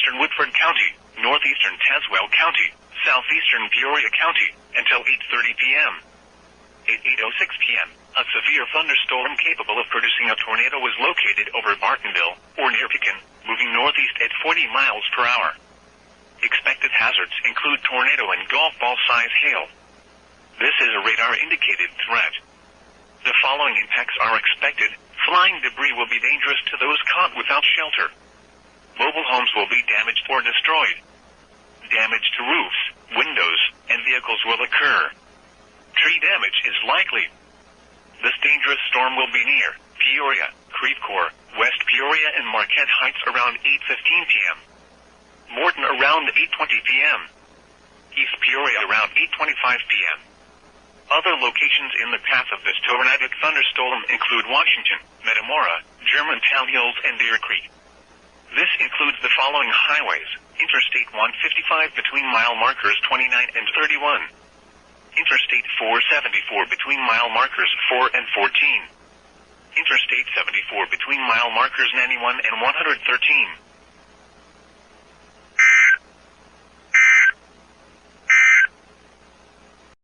Southwestern Woodford County, Northeastern Tazewell County, Southeastern Peoria County, until 8:30 p.m. At 8:06 p.m., a severe thunderstorm capable of producing a tornado was located over Bartonville, or near Pekin, moving northeast at 40 miles per hour. Expected hazards include tornado and golf ball-size hail. This is a radar-indicated threat. The following impacts are expected. Flying debris will be dangerous to those caught without shelter. Mobile homes will be damaged or destroyed. Damage to roofs, windows, and vehicles will occur. Tree damage is likely. This dangerous storm will be near Peoria, Creve-Coeur, West Peoria and Marquette Heights around 8:15 p.m. Morton around 8:20 p.m. East Peoria around 8:25 p.m. Other locations in the path of this tornadic thunderstorm include Washington, Metamora, Germantown Hills, and Deer Creek. This includes the following highways: Interstate 155 between mile markers 29 and 31. Interstate 474 between mile markers 4 and 14. Interstate 74 between mile markers 91 and 113.